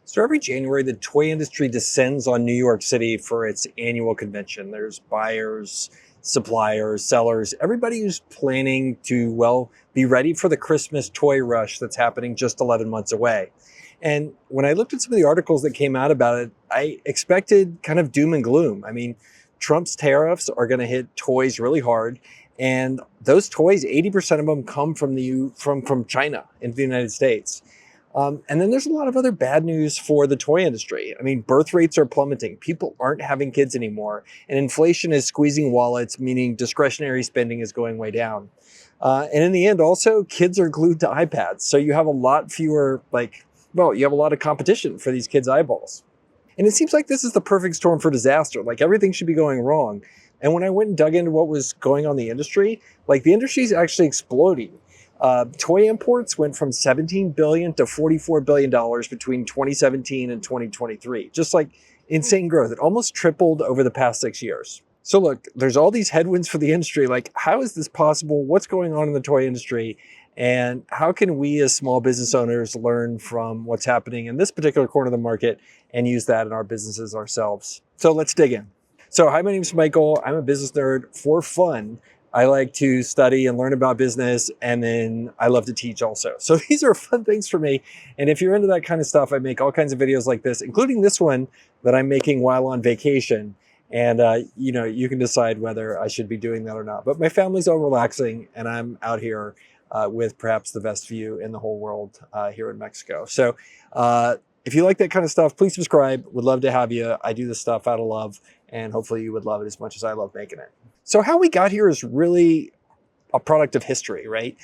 So every January, the toy industry descends on New York City for its annual convention. There's buyers, suppliers, sellers, everybody who's planning to, well, be ready for the Christmas toy rush that's happening just 11 months away. And when I looked at some of the articles that came out about it, I expected kind of doom and gloom. I mean, Trump's tariffs are going to hit toys really hard. And those toys, 80% of them come from China into the United States. And then there's a lot of other bad news for the toy industry. I mean, birth rates are plummeting. People aren't having kids anymore. And inflation is squeezing wallets, meaning discretionary spending is going way down. And in the end, also, kids are glued to iPads. So you have a lot fewer, you have a lot of competition for these kids' eyeballs. And it seems like this is the perfect storm for disaster. Like everything should be going wrong. And when I went and dug into what was going on in the industry, like the industry is actually exploding. Toy imports went from $17 billion to $44 billion between 2017 and 2023. Just like insane growth. It almost tripled over the past 6 years. So look, there's all these headwinds for the industry. Like, how is this possible? What's going on in the toy industry? And how can we as small business owners learn from what's happening in this particular corner of the market and use that in our businesses ourselves? So let's dig in. So hi, my name is Michael. I'm a business nerd for fun. I like to study and learn about business, and then I love to teach also. So these are fun things for me. And if you're into that kind of stuff, I make all kinds of videos like this, including this one that I'm making while on vacation. And you can decide whether I should be doing that or not. But my family's all relaxing, and I'm out here with perhaps the best view in the whole world here in Mexico. So if you like that kind of stuff, please subscribe. Would love to have you. I do this stuff out of love, and hopefully you would love it as much as I love making it. So how we got here is really a product of history, right?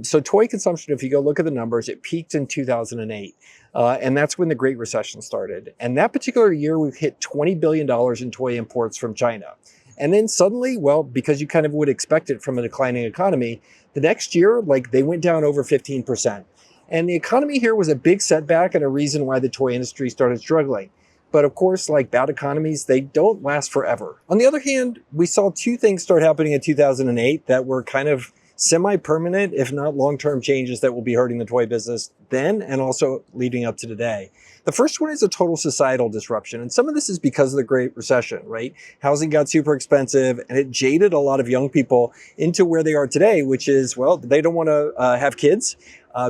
So toy consumption, if you go look at the numbers, it peaked in 2008. And that's when the Great Recession started. And that particular year, we hit $20 billion in toy imports from China. And then suddenly, well, because you kind of would expect it from a declining economy, the next year, they went down over 15%. And the economy here was a big setback and a reason why the toy industry started struggling. But of course, like bad economies, they don't last forever. On the other hand, we saw two things start happening in 2008 that were kind of semi-permanent, if not long-term changes that will be hurting the toy business then and also leading up to today. The first one is a total societal disruption. And some of this is because of the Great Recession, right? Housing got super expensive and it jaded a lot of young people into where they are today, which is, well, they don't want to have kids.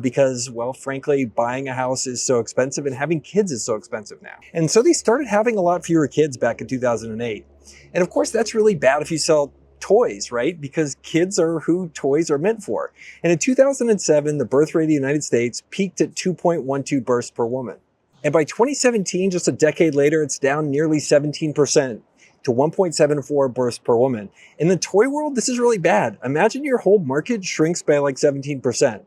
Because, well, frankly, buying a house is so expensive and having kids is so expensive now. And so they started having a lot fewer kids back in 2008. And of course, that's really bad if you sell toys, right? Because kids are who toys are meant for. And in 2007, the birth rate of the United States peaked at 2.12 births per woman. And by 2017, just a decade later, it's down nearly 17%. To 1.74 births per woman. In the toy world, this is really bad. Imagine your whole market shrinks by like 17%.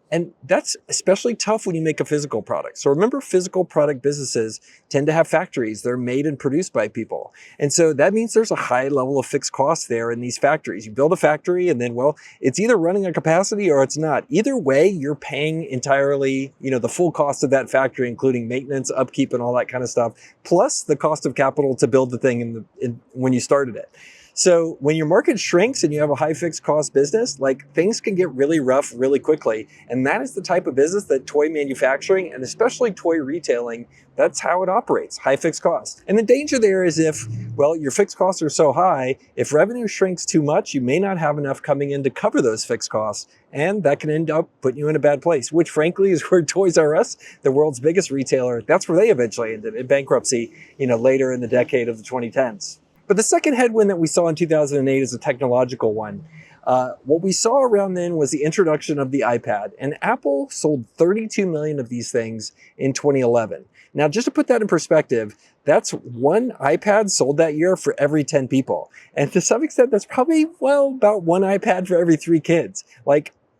And that's especially tough when you make a physical product. So remember, physical product businesses tend to have factories. They're made and produced by people. And so that means there's a high level of fixed costs there in these factories. You build a factory and then, well, it's either running at capacity or it's not. Either way, you're paying entirely, the full cost of that factory, including maintenance, upkeep, and all that kind of stuff, plus the cost of capital to build the thing when you started it. So when your market shrinks and you have a high fixed cost business, things can get really rough really quickly. And that is the type of business that toy manufacturing and especially toy retailing, that's how it operates, high fixed costs. And the danger there is if, well, your fixed costs are so high, if revenue shrinks too much, you may not have enough coming in to cover those fixed costs. And that can end up putting you in a bad place, which frankly is where Toys R Us, the world's biggest retailer, that's where they eventually ended in bankruptcy, later in the decade of the 2010s. But the second headwind that we saw in 2008 is a technological one. What we saw around then was the introduction of the iPad, and Apple sold 32 million of these things in 2011. Now, just to put that in perspective, that's one iPad sold that year for every 10 people. And to some extent, that's probably, about one iPad for every 3 kids.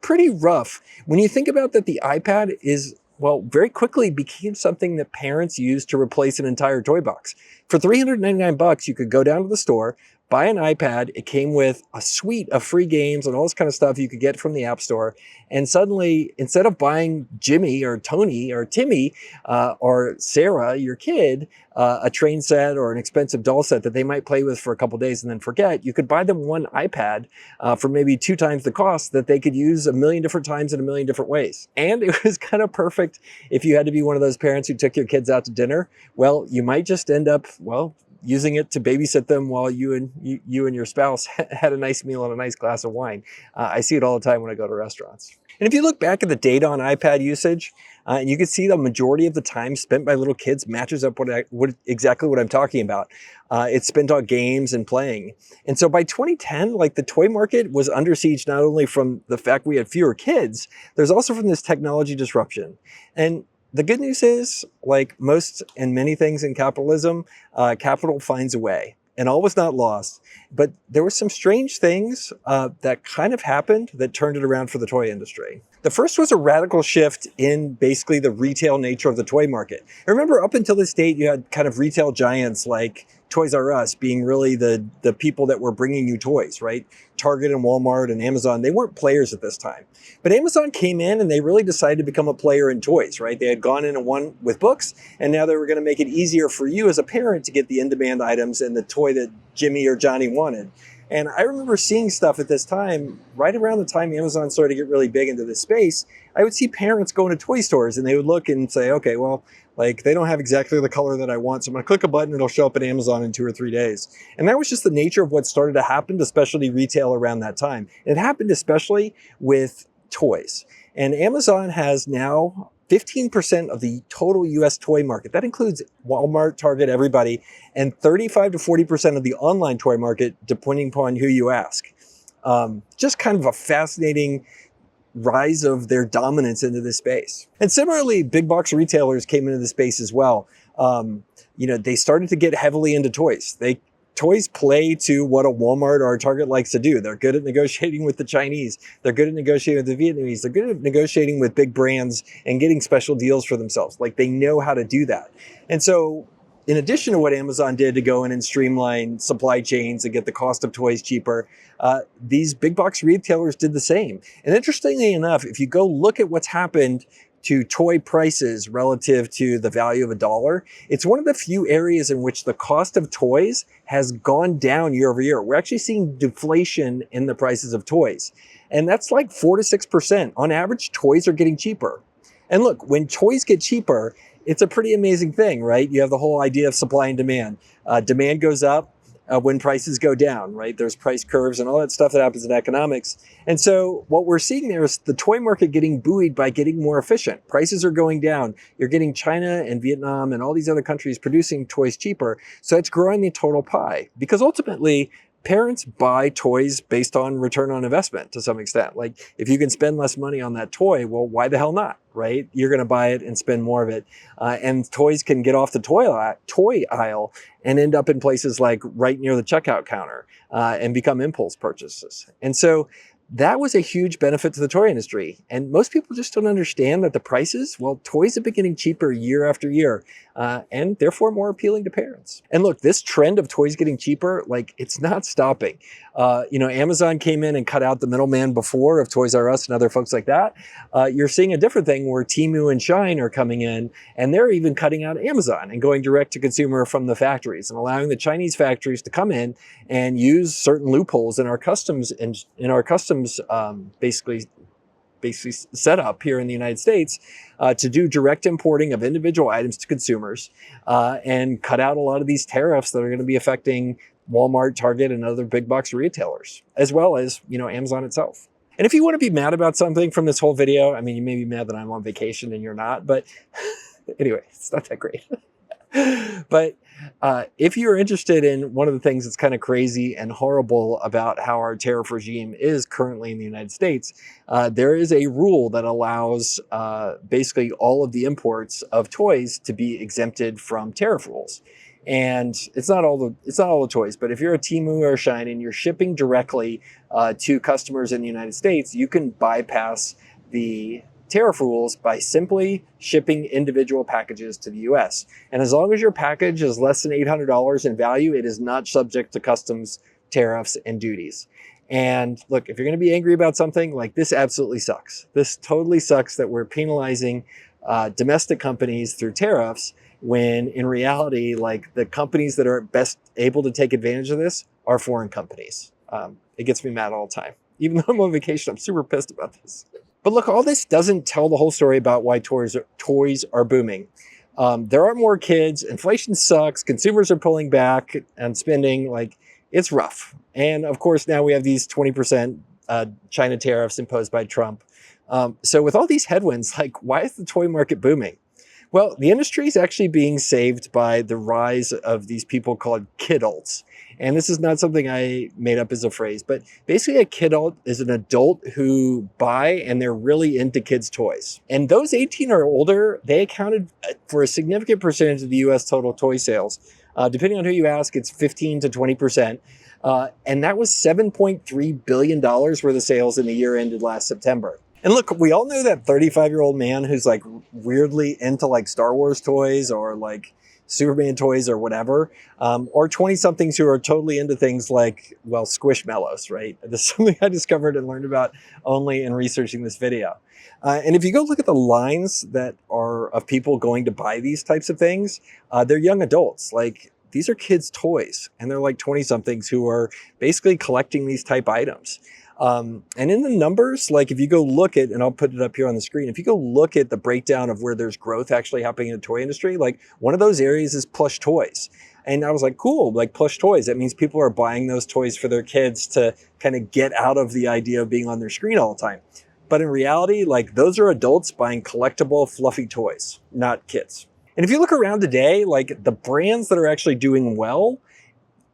Pretty rough. When you think about that, the iPad is very quickly became something that parents used to replace an entire toy box. For $399, you could go down to the store, buy an iPad. It came with a suite of free games and all this kind of stuff you could get from the App Store. And suddenly, instead of buying Jimmy or Tony or Timmy or Sarah, your kid, a train set or an expensive doll set that they might play with for a couple days and then forget, you could buy them one iPad for maybe 2 times the cost that they could use a million different times in a million different ways. And it was kind of perfect if you had to be one of those parents who took your kids out to dinner. Well, you might just end up, well, using it to babysit them while you and your spouse had a nice meal and a nice glass of wine. I see it all the time when I go to restaurants. And if you look back at the data on iPad usage, and you can see the majority of the time spent by little kids matches up exactly what I'm talking about. It's spent on games and playing. And so by 2010, like, the toy market was under siege, not only from the fact we had fewer kids, there's also from this technology disruption. And the good news is, like most and many things in capitalism, capital finds a way. And all was not lost. But there were some strange things that kind of happened that turned it around for the toy industry. The first was a radical shift in basically the retail nature of the toy market. I remember up until this date, you had kind of retail giants like Toys R Us being really the people that were bringing you toys, right? Target and Walmart and Amazon, they weren't players at this time. But Amazon came in and they really decided to become a player in toys, right? They had gone in and won with books, and now they were going to make it easier for you as a parent to get the in-demand items and the toy that Jimmy or Johnny wanted. And I remember seeing stuff at this time, right around the time Amazon started to get really big into this space. I would see parents going to toy stores and they would look and say, okay, well, like, they don't have exactly the color that I want, so I'm going to click a button, it'll show up at Amazon in 2 or 3 days. And that was just the nature of what started to happen to specialty retail around that time. It happened especially with toys. And Amazon has now 15% of the total US toy market. That includes Walmart, Target, everybody, and 35 to 40% of the online toy market, depending upon who you ask. Just kind of a fascinating rise of their dominance into this space. And similarly, big box retailers came into the space as well. They started to get heavily into toys. Toys play to what a Walmart or a Target likes to do. They're good at negotiating with the Chinese. They're good at negotiating with the Vietnamese. They're good at negotiating with big brands and getting special deals for themselves. Like, they know how to do that. And so, in addition to what Amazon did to go in and streamline supply chains and get the cost of toys cheaper, these big box retailers did the same. And interestingly enough, if you go look at what's happened to toy prices relative to the value of $1, it's one of the few areas in which the cost of toys has gone down year over year. We're actually seeing deflation in the prices of toys. And that's like 4 to 6%. On average, toys are getting cheaper. And look, when toys get cheaper, it's a pretty amazing thing, right? You have the whole idea of supply and demand. Demand goes up when prices go down, right? There's price curves and all that stuff that happens in economics. And so what we're seeing there is the toy market getting buoyed by getting more efficient. Prices are going down. You're getting China and Vietnam and all these other countries producing toys cheaper. So it's growing the total pie, because ultimately, parents buy toys based on return on investment to some extent. Like, if you can spend less money on that toy, well, why the hell not, right? You're going to buy it and spend more of it. And toys can get off the toy aisle and end up in places like right near the checkout counter and become impulse purchases. And so that was a huge benefit to the toy industry. And most people just don't understand that the prices, well, toys have been getting cheaper year after year, and therefore more appealing to parents. And look, this trend of toys getting cheaper, like, it's not stopping. Amazon came in and cut out the middleman before of Toys R Us and other folks like that. You're seeing a different thing where Temu and Shine are coming in, and they're even cutting out Amazon and going direct to consumer from the factories and allowing the Chinese factories to come in and use certain loopholes in our customs basically set up here in the United States to do direct importing of individual items to consumers and cut out a lot of these tariffs that are going to be affecting Walmart, Target, and other big box retailers, as well as, Amazon itself. And if you want to be mad about something from this whole video, I mean, you may be mad that I'm on vacation and you're not, but anyway, it's not that great. But if you're interested in one of the things that's kind of crazy and horrible about how our tariff regime is currently in the United States, there is a rule that allows basically all of the imports of toys to be exempted from tariff rules. And it's not all the toys, but if you're a Temu or a Shine and you're shipping directly to customers in the United States, you can bypass the tariff rules by simply shipping individual packages to the US. And as long as your package is less than $800 in value, it is not subject to customs tariffs, and duties. And look, if you're going to be angry about something, like this absolutely sucks. This totally sucks that we're penalizing domestic companies through tariffs when in reality, like the companies that are best able to take advantage of this are foreign companies. It gets me mad all the time. Even though I'm on vacation, I'm super pissed about this. But look, all this doesn't tell the whole story about why toys are booming. There are more kids, inflation sucks, consumers are pulling back and spending, like it's rough. And of course, now we have these 20% China tariffs imposed by Trump. So with all these headwinds, like why is the toy market booming? Well, the industry is actually being saved by the rise of these people called kidults. And this is not something I made up as a phrase, but basically a kidult is an adult who buy and they're really into kids' toys. And those 18 or older, they accounted for a significant percentage of the US total toy sales. Depending on who you ask, it's 15 to 20%. And that was $7.3 billion worth of sales in the year ended last September. And look, we all know that 35-year-old man who's like weirdly into like Star Wars toys or like Superman toys or whatever, or 20-somethings who are totally into things like, well, Squishmallows, right? This is something I discovered and learned about only in researching this video. And if you go look at the lines that are of people going to buy these types of things, they're young adults. Like these are kids' toys, and they're like 20-somethings who are basically collecting these type items. And in the numbers, like if you go look at, and I'll put it up here on the screen, if you go look at the breakdown of where there's growth actually happening in the toy industry, like one of those areas is plush toys. And I was like, cool, like plush toys. That means people are buying those toys for their kids to kind of get out of the idea of being on their screen all the time. But in reality, like those are adults buying collectible, fluffy toys, not kids. And if you look around today, like the brands that are actually doing well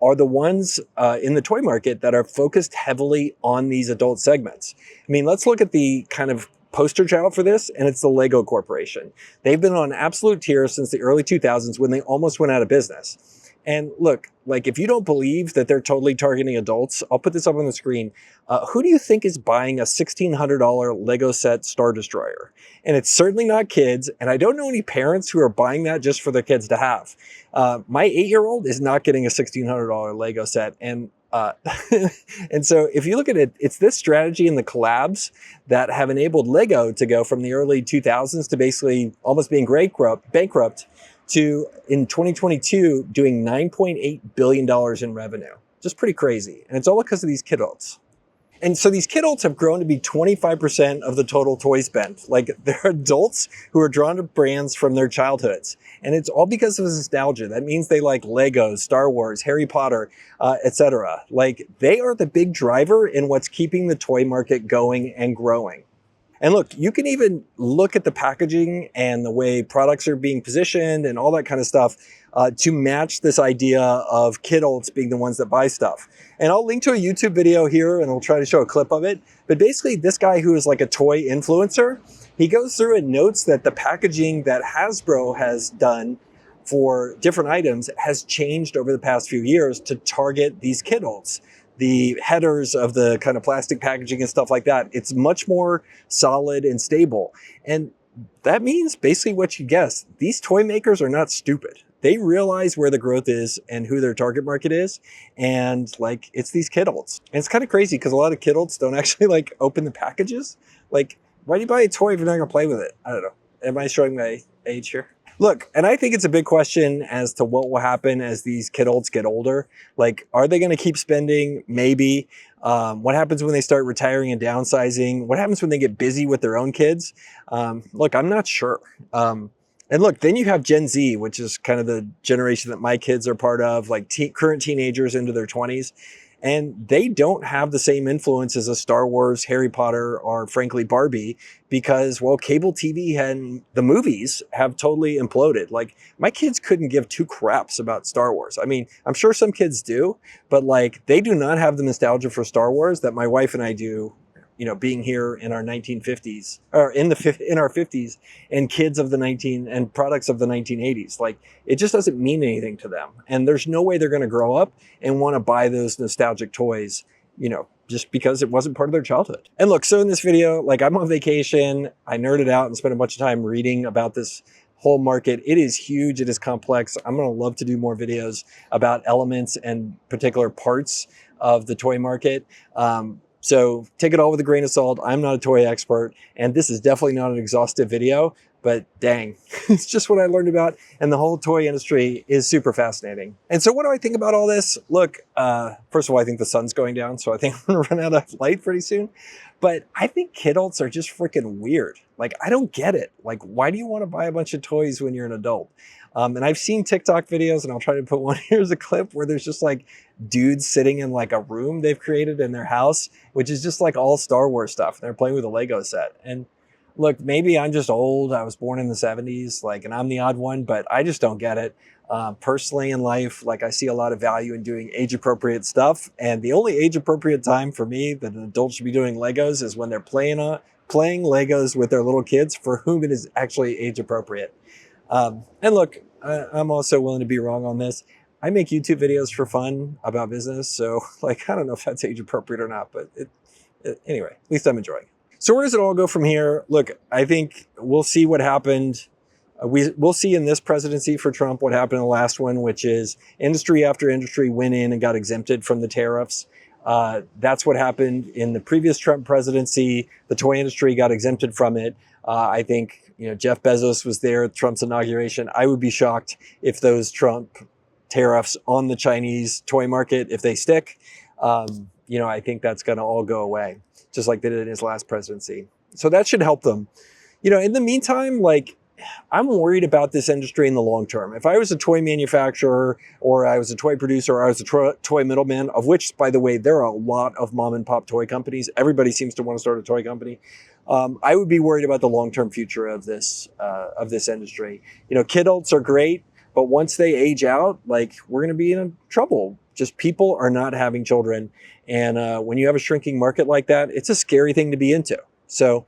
are the ones in the toy market that are focused heavily on these adult segments. I mean, let's look at the kind of poster child for this, and it's the Lego Corporation. They've been on absolute tear since the early 2000s when they almost went out of business. And look, like if you don't believe that they're totally targeting adults, I'll put this up on the screen. Who do you think is buying a $1,600 Lego set Star Destroyer? And it's certainly not kids. And I don't know any parents who are buying that just for their kids to have. My 8-year-old is not getting a $1,600 Lego set. And and so if you look at it, it's this strategy and the collabs that have enabled Lego to go from the early 2000s to basically almost being bankrupt to in 2022 doing $9.8 billion in revenue. Just pretty crazy. And it's all because of these kidults. And so these kidults have grown to be 25% of the total toy spend. Like they're adults who are drawn to brands from their childhoods. And it's all because of nostalgia. That means they like Legos, Star Wars, Harry Potter, etc. Like they are the big driver in what's keeping the toy market going and growing. And look, you can even look at the packaging and the way products are being positioned and all that kind of stuff to match this idea of kidults being the ones that buy stuff. And I'll link to a YouTube video here and I'll try to show a clip of it. But basically this guy who is like a toy influencer, he goes through and notes that the packaging that Hasbro has done for different items has changed over the past few years to target these kidults. The headers of the kind of plastic packaging and stuff like that, it's much more solid and stable. And that means basically what you guessed. These toy makers are not stupid. They realize where the growth is and who their target market is. And like, it's these kidults. And it's kind of crazy because a lot of kidults don't actually like open the packages. Like, why do you buy a toy if you're not going to play with it? I don't know. Am I showing my age here? Look, and I think it's a big question as to what will happen as these kidults get older. Like, are they going to keep spending? Maybe. What happens when they start retiring and downsizing? What happens when they get busy with their own kids? Look, I'm not sure. And look, then you have Gen Z, which is kind of the generation that my kids are part of, like current teenagers into their 20s. And they don't have the same influence as a Star Wars, Harry Potter, or frankly, Barbie, because, well, cable TV and the movies have totally imploded. Like, my kids couldn't give two craps about Star Wars. I mean, I'm sure some kids do, but like, they do not have the nostalgia for Star Wars that my wife and I do, you know, being here in our 1950s or in our 50s and kids of the and products of the 1980s. Like, it just doesn't mean anything to them. And there's no way they're going to grow up and want to buy those nostalgic toys, you know, just because it wasn't part of their childhood. And look, so in this video, like, I'm on vacation, I nerded out and spent a bunch of time reading about this whole market. It is huge. It is complex. I'm going to love to do more videos about elements and particular parts of the toy market. So take it all with a grain of salt. I'm not a toy expert, and this is definitely not an exhaustive video, but dang, it's just what I learned about. And the whole toy industry is super fascinating. And so what do I think about all this? Look, first of all, I think the sun's going down, so I think I'm gonna run out of light pretty soon. But I think kidults are just freaking weird. Like, I don't get it. Like, why do you want to buy a bunch of toys when you're an adult? And I've seen TikTok videos, and I'll try to put one, here's a clip where there's just like dudes sitting in like a room they've created in their house, which is just like all Star Wars stuff. They're playing with a Lego set. And look, maybe I'm just old. I was born in the 70s, like, and I'm the odd one, but I just don't get it. Personally in life, like, I see a lot of value in doing age-appropriate stuff. And the only age-appropriate time for me that an adult should be doing Legos is when they're playing Legos with their little kids for whom it is actually age-appropriate. And look, I'm also willing to be wrong on this. I make YouTube videos for fun about business. So, like, I don't know if that's age-appropriate or not, but anyway, at least I'm enjoying it. So where does it all go from here? Look, I think we'll see what happened. We'll see in this presidency for Trump what happened in the last one, which is industry after industry went in and got exempted from the tariffs. That's what happened in the previous Trump presidency. The toy industry got exempted from it. I think, Jeff Bezos was there at Trump's inauguration. I would be shocked if those Trump tariffs on the Chinese toy market, if they stick. I think that's going to all go away, just like they did in his last presidency. So that should help them. In the meantime, like, I'm worried about this industry in the long term. If I was a toy manufacturer, or I was a toy producer, or I was a toy middleman, of which, by the way, there are a lot of mom and pop toy companies. Everybody seems to want to start a toy company. I would be worried about the long-term future of this industry. Kidults are great, but once they age out, like, we're going to be in trouble. Just people are not having children. And when you have a shrinking market like that, it's a scary thing to be into. So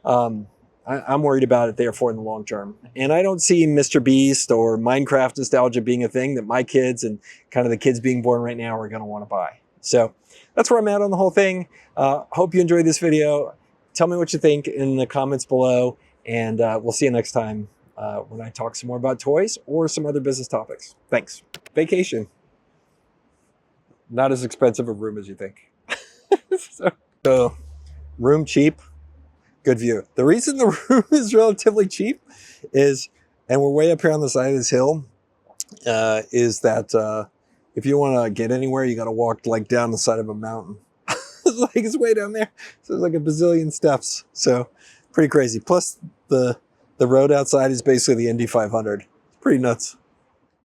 I'm worried about it, therefore, in the long term. And I don't see Mr. Beast or Minecraft nostalgia being a thing that my kids and kind of the kids being born right now are going to want to buy. So that's where I'm at on the whole thing. Hope you enjoyed this video. Tell me what you think in the comments below. And we'll see you next time when I talk some more about toys or some other business topics. Thanks. Vacation. Not as expensive a room as you think. So room cheap, good view. The reason the room is relatively cheap is, and we're way up here on the side of this hill, is that if you want to get anywhere, you got to walk like down the side of a mountain. It's way down there. So there's like a bazillion steps. So pretty crazy. Plus the road outside is basically the Indy 500. Pretty nuts.